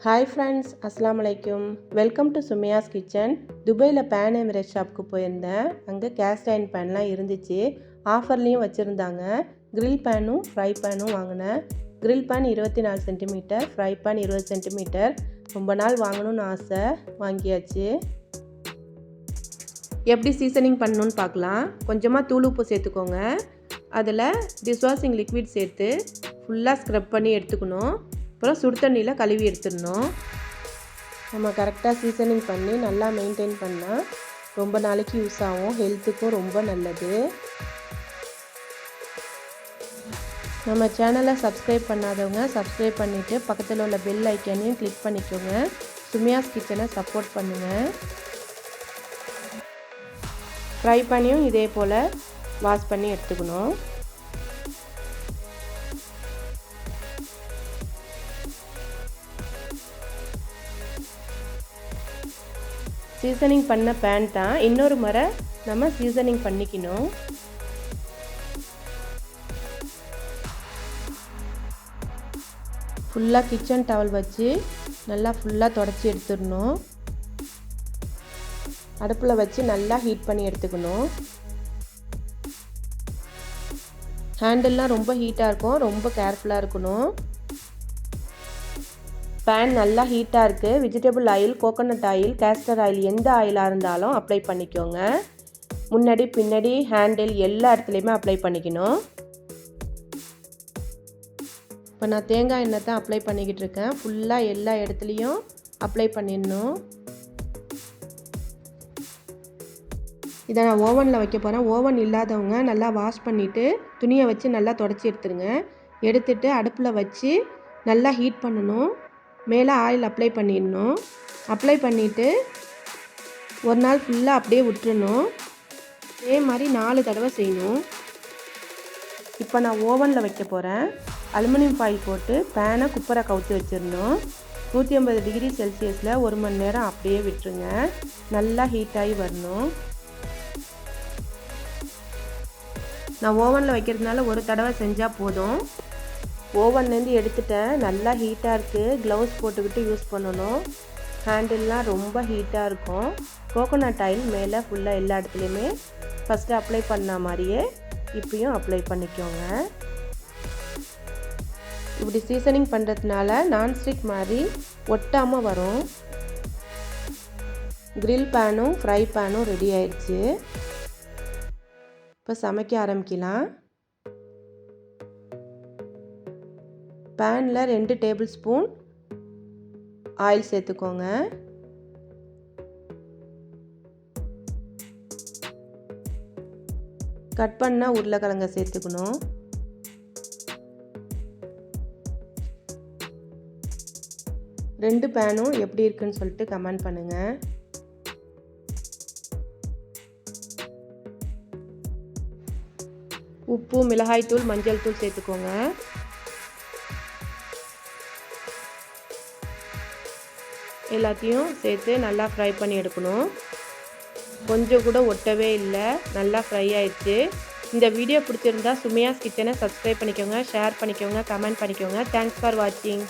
Hi friends, அஸ்ஸலாமு அலைக்கும். Welcome to Sumaiya's kitchen. துபாயில் பேன் எமிரேட் ஷாப்புக்கு போயிருந்தேன். அங்கே கேஸ்ட் அயர்ன் பேன்லாம் இருந்துச்சு. ஆஃபர்லேயும் வச்சுருந்தாங்க. கிரில் பேனும் ஃப்ரை பேனும் வாங்கினேன். Grill pan 24 centimetre, fry pan 20 centimetre. ரொம்ப நாள் வாங்கணும்னு ஆசை, வாங்கியாச்சு. எப்படி சீசனிங் பண்ணணுன்னு பார்க்கலாம். கொஞ்சமாக தூள் உப்பு சேர்த்துக்கோங்க. அதில் டிஷ்வாஷிங் லிக்விட் சேர்த்து ஃபுல்லாக ஸ்க்ரப் பண்ணி எடுத்துக்கணும். அப்புறம் சுடு தண்ணியில் கழுவி எடுத்துடணும். நம்ம கரெக்டாக சீசனிங் பண்ணி நல்லா மெயின்டைன் பண்ணால் ரொம்ப நாளைக்கு யூஸ் ஆகும். ஹெல்த்துக்கும் ரொம்ப நல்லது. நம்ம சேனலை சப்ஸ்கிரைப் பண்ணாதவங்க சப்ஸ்கிரைப் பண்ணிவிட்டு பக்கத்தில் உள்ள பெல் ஐக்கானையும் கிளிக் பண்ணிக்கோங்க. சுமையாஸ் கிச்சனை சப்போர்ட் பண்ணுங்கள். ஃப்ரை பண்ணியும் இதே போல் வாஷ் பண்ணி எடுத்துக்கணும். சீசனிங் பண்ண பேன் தான். இன்னொரு முறை நம்ம சீசனிங் பண்ணிக்கணும். ஃபுல்லாக கிச்சன் டவல் வச்சு நல்லா ஃபுல்லாக தொடச்சி எடுத்துடணும். அடுப்பில் வச்சு நல்லா ஹீட் பண்ணி எடுத்துக்கணும். ஹேண்டில்லாம் ரொம்ப ஹீட்டாக இருக்கும், ரொம்ப கேர்ஃபுல்லாக இருக்கணும். பேன் நல்லா ஹீட்டாக இருக்குது. Vegetable oil, coconut oil, castor oil எந்த ஆயிலாக இருந்தாலும் அப்ளை பண்ணிக்கோங்க. முன்னாடி பின்னாடி ஹேண்டில் எல்லா இடத்துலையுமே அப்ளை பண்ணிக்கணும். இப்போ நான் தேங்காய் எண்ணெய் தான் அப்ளை பண்ணிக்கிட்டு இருக்கேன். ஃபுல்லாக எல்லா இடத்துலையும் அப்ளை பண்ணிடணும். இதை நான் ஓவனில் வைக்க போகிறேன். ஓவன் இல்லாதவங்க நல்லா வாஷ் பண்ணிவிட்டு துணியை வச்சு நல்லா தொடச்சி எடுத்துருங்க. எடுத்துட்டு அடுப்பில் வச்சு நல்லா ஹீட் பண்ணணும். மேலே ஆயில் அப்ளை பண்ணிடணும். அப்ளை பண்ணிவிட்டு ஒரு நாள் ஃபுல்லாக அப்படியே விட்டுறணும். இதே மாதிரி 4 தடவை செய்யணும். இப்போ நான் ஓவனில் வைக்க போகிறேன். அலுமினியம் ஃபாயில் போட்டு பேனை குப்பரை கவுத்து வச்சிடணும். 150 டிகிரி செல்சியஸில் 1 மணி நேரம் அப்படியே விட்டுருங்க. நல்லா ஹீட்டாகி வரணும். நான் ஓவனில் வைக்கிறதுனால ஒரு தடவை செஞ்சால் போதும். ஓவன்லேருந்து எடுத்துட்டேன். நல்லா ஹீட்டாக இருக்குது. க்ளவுஸ் போட்டுக்கிட்டு யூஸ் பண்ணணும். ஹேண்டில்லாம் ரொம்ப ஹீட்டாக இருக்கும். கோகோனட் ஆயில் மேலே ஃபுல்லாக எல்லா இடத்துலையுமே ஃபஸ்ட்டு அப்ளை பண்ண மாதிரியே இப்பயும் அப்ளை பண்ணிக்கோங்க. இப்படி சீசனிங் பண்ணுறதுனால நான்ஸ்டிக் மாதிரி ஒட்டாமல் வரும். கிரில் பேனும் ஃப்ரை பேனும் ரெடி ஆயிடுச்சு. இப்போ சமைக்க ஆரம்பிக்கலாம். பேனில் 2 டேபிள் ஸ்பூன் ஆயில் சேர்த்துக்கோங்க. கட் பண்ண உருளைக்கிழங்க சேர்த்துக்கணும். ரெண்டு பேனும் எப்படி இருக்குன்னு சொல்லிட்டு கமெண்ட் பண்ணுங்கள். உப்பு, மிளகாய் தூள், மஞ்சள் தூள் சேர்த்துக்கோங்க. எல்லாத்தையும் சேர்த்து நல்லா ஃப்ரை பண்ணி எடுக்கணும். கொஞ்சம் கூட ஒட்டவே இல்லை, நல்லா ஃப்ரை ஆயிடுச்சு. இந்த வீடியோ பிடிச்சிருந்தா சுமையாஸ் கிச்சனை சப்ஸ்கிரைப் பண்ணிக்கோங்க, ஷேர் பண்ணிக்கோங்க, கமெண்ட் பண்ணிக்கோங்க. தேங்க்ஸ் ஃபார் வாட்சிங்.